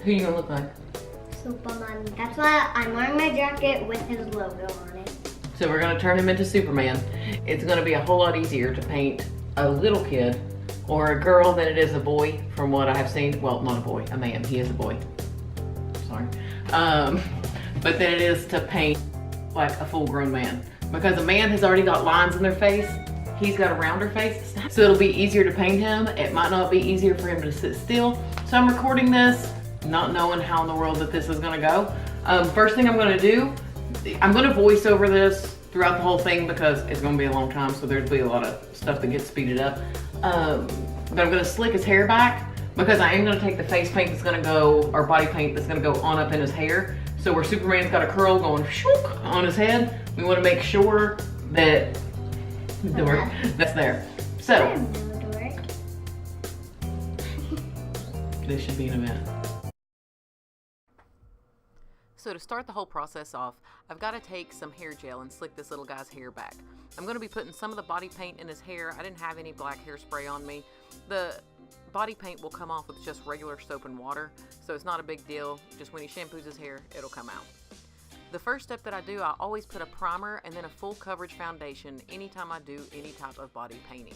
Who you gonna look like? Superman. That's why I'm wearing my jacket with his logo on it. So we're gonna turn him into Superman. It's gonna be a whole lot easier to paint a little kid or a girl than it is a boy, from what I have seen. Well, not a boy, a man. He is a boy. Sorry. But then it is to paint like a full-grown man, because a man has already got lines in their face. He's got a rounder face, so it'll be easier to paint him. It might not be easier for him to sit still. So I'm recording this, not knowing how in the world that this is gonna go. First thing I'm gonna do, I'm gonna voice over this throughout the whole thing because it's gonna be a long time, so there'll be a lot of stuff that gets speeded up. But I'm gonna slick his hair back because I am gonna take the face paint that's gonna go, or body paint that's gonna go on up in his hair. So where Superman's got a curl going shook on his head, we wanna make sure that that's there. So, this should be an event. So to start the whole process off, I've got to take some hair gel and slick this little guy's hair back. I'm going to be putting some of the body paint in his hair. I didn't have any black hairspray on me. The body paint will come off with just regular soap and water, so it's not a big deal. Just when he shampoos his hair, it'll come out. The first step that I do, I always put a primer and then a full coverage foundation anytime I do any type of body painting.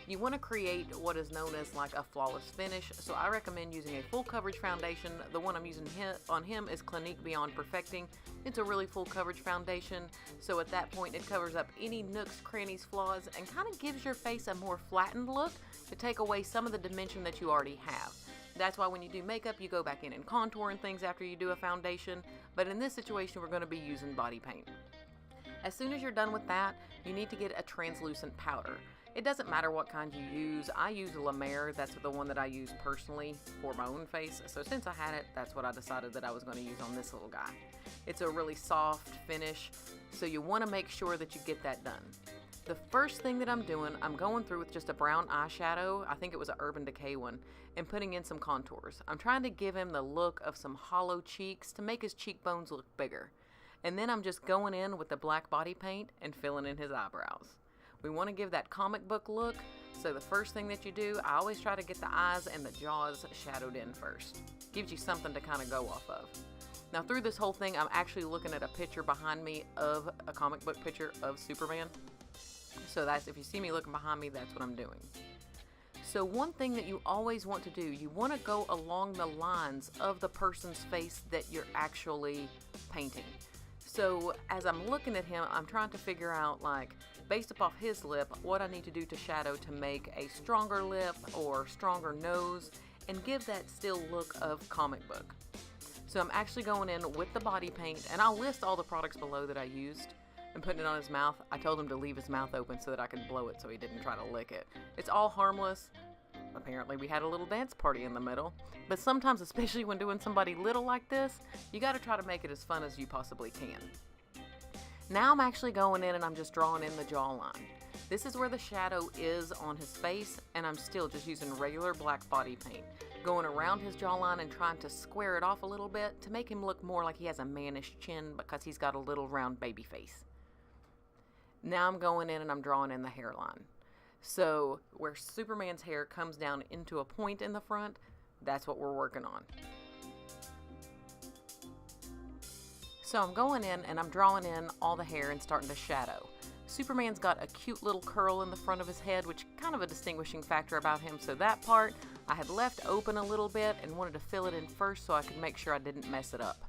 You want to create what is known as like a flawless finish, so I recommend using a full coverage foundation. The one I'm using on him is Clinique Beyond Perfecting. It's a really full coverage foundation, so at that point it covers up any nooks, crannies, flaws, and kind of gives your face a more flattened look to take away some of the dimension that you already have. That's why when you do makeup, you go back in and contour and things after you do a foundation, but in this situation we're going to be using body paint. As soon as you're done with that, you need to get a translucent powder. It doesn't matter what kind you use. I use La Mer. That's the one that I use personally for my own face. So since I had it, that's what I decided that I was going to use on this little guy. It's a really soft finish, so you want to make sure that you get that done. The first thing that I'm doing, I'm going through with just a brown eyeshadow, I think it was an Urban Decay one, and putting in some contours. I'm trying to give him the look of some hollow cheeks to make his cheekbones look bigger. And then I'm just going in with the black body paint and filling in his eyebrows. We want to give that comic book look, so the first thing that you do, I always try to get the eyes and the jaws shadowed in first. Gives you something to kind of go off of. Now through this whole thing, I'm actually looking at a picture behind me of a comic book picture of Superman. So that's, if you see me looking behind me, that's what I'm doing. So one thing that you always want to do, you want to go along the lines of the person's face that you're actually painting. So as I'm looking at him, I'm trying to figure out, like, based upon his lip, what I need to do to shadow to make a stronger lip or stronger nose and give that still look of comic book. So I'm actually going in with the body paint, and I'll list all the products below that I used and putting it on his mouth. I told him to leave his mouth open so that I could blow it so he didn't try to lick it. It's all harmless. Apparently we had a little dance party in the middle, but sometimes, especially when doing somebody little like this, you got to try to make it as fun as you possibly can. Now I'm actually going in and I'm just drawing in the jawline. This is where the shadow is on his face, and I'm still just using regular black body paint, going around his jawline and trying to square it off a little bit to make him look more like he has a mannish chin because he's got a little round baby face. Now I'm going in and I'm drawing in the hairline. So where Superman's hair comes down into a point in the front, that's what we're working on. So I'm going in and I'm drawing in all the hair and starting to shadow. Superman's got a cute little curl in the front of his head, which is kind of a distinguishing factor about him, so that part I had left open a little bit and wanted to fill it in first so I could make sure I didn't mess it up.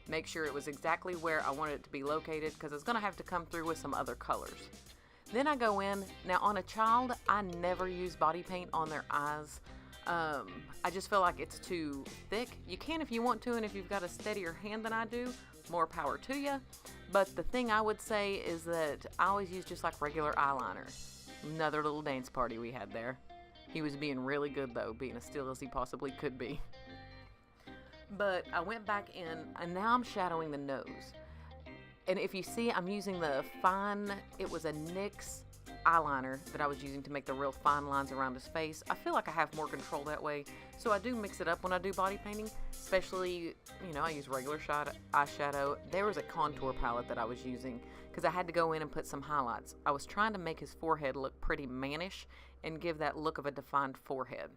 Make sure it was exactly where I wanted it to be located, because it's going to have to come through with some other colors. Then I go in. Now on a child, I never use body paint on their eyes. I just feel like it's too thick. You can if you want to, and if you've got a steadier hand than I do, more power to you. But the thing I would say is that I always use just like regular eyeliner. Another little dance party we had there. He was being really good though, being as still as he possibly could be. But I went back in and now I'm shadowing the nose. And if you see, I'm using the fine, it was a NYX eyeliner that I was using to make the real fine lines around his face. I feel like I have more control that way, so I do mix it up when I do body painting, especially, I use regular eyeshadow. There was a contour palette that I was using because I had to go in and put some highlights. I was trying to make his forehead look pretty mannish and give that look of a defined forehead.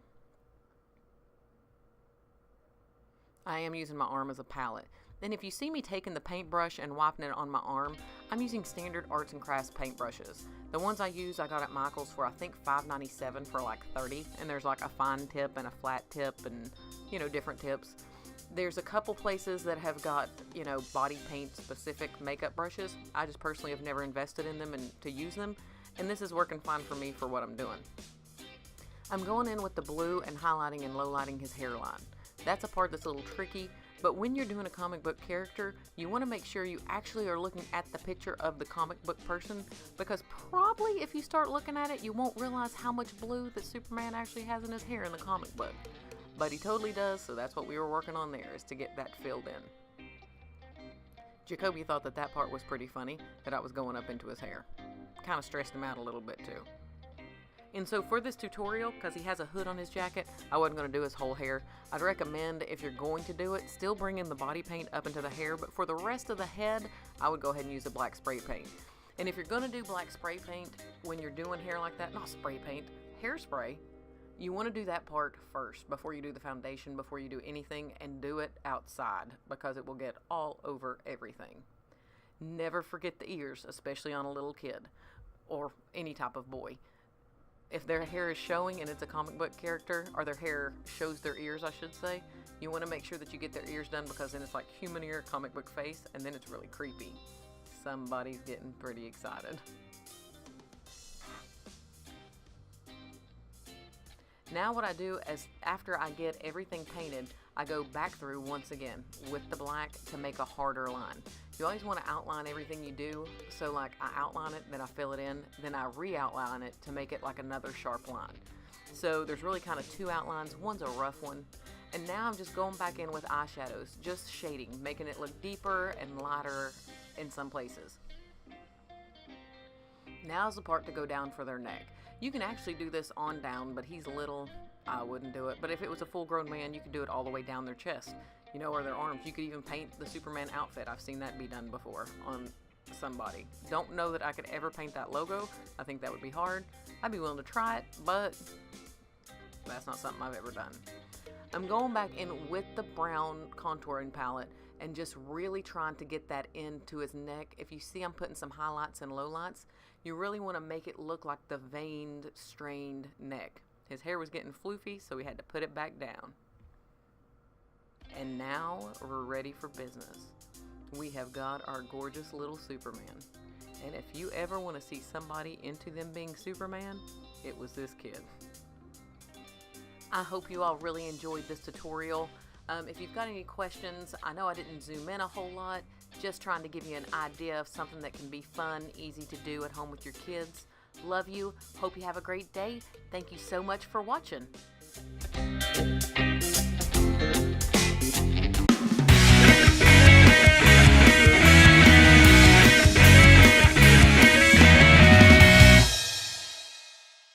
I am using my arm as a palette. And if you see me taking the paintbrush and wiping it on my arm, I'm using standard arts and crafts paintbrushes. The ones I use I got at Michael's for I think $5.97 for like 30, and there's like a fine tip and a flat tip and, you know, different tips. There's a couple places that have got, you know, body paint specific makeup brushes. I just personally have never invested in them and to use them, and this is working fine for me for what I'm doing. I'm going in with the blue and highlighting and lowlighting his hairline. That's a part that's a little tricky, but when you're doing a comic book character, you want to make sure you actually are looking at the picture of the comic book person, because probably if you start looking at it, you won't realize how much blue that Superman actually has in his hair in the comic book. But he totally does, so that's what we were working on there, is to get that filled in. Jacoby thought that that part was pretty funny, that I was going up into his hair. Kind of stressed him out a little bit too. And so for this tutorial, because he has a hood on his jacket, I wasn't going to do his whole hair. I'd recommend, if you're going to do it, still bring in the body paint up into the hair, but for the rest of the head, I would go ahead and use a black spray paint. And if you're going to do black spray paint when you're doing hair like that, not spray paint, hairspray, you want to do that part first before you do the foundation, before you do anything, and do it outside because it will get all over everything. Never forget the ears, especially on a little kid or any type of boy. If their hair is showing and it's a comic book character, or their hair shows their ears, I should say, you want to make sure that you get their ears done, because then it's like human ear, comic book face, and then it's really creepy. Somebody's getting pretty excited. Now what I do is, after I get everything painted, I go back through once again with the black to make a harder line. You always want to outline everything you do, so like I outline it, then I fill it in, then I re-outline it to make it like another sharp line. So there's really kind of two outlines, one's a rough one, and now I'm just going back in with eyeshadows, just shading, making it look deeper and lighter in some places. Now's the part to go down for their neck. You can actually do this on down, but he's little, I wouldn't do it. But if it was a full-grown man, you could do it all the way down their chest, you know, or their arms. You could even paint the Superman outfit. I've seen that be done before on somebody. Don't know that I could ever paint that logo. I think that would be hard. I'd be willing to try it, but that's not something I've ever done. I'm going back in with the brown contouring palette and just really trying to get that into his neck. If you see I'm putting some highlights and lowlights, you really want to make it look like the veined, strained neck. His hair was getting floofy, so we had to put it back down. And now we're ready for business. We have got our gorgeous little Superman. And if you ever want to see somebody into them being Superman, it was this kid. I hope you all really enjoyed this tutorial. If you've got any questions, I know I didn't zoom in a whole lot, just trying to give you an idea of something that can be fun, easy to do at home with your kids. Love you. Hope you have a great day. Thank you so much for watching.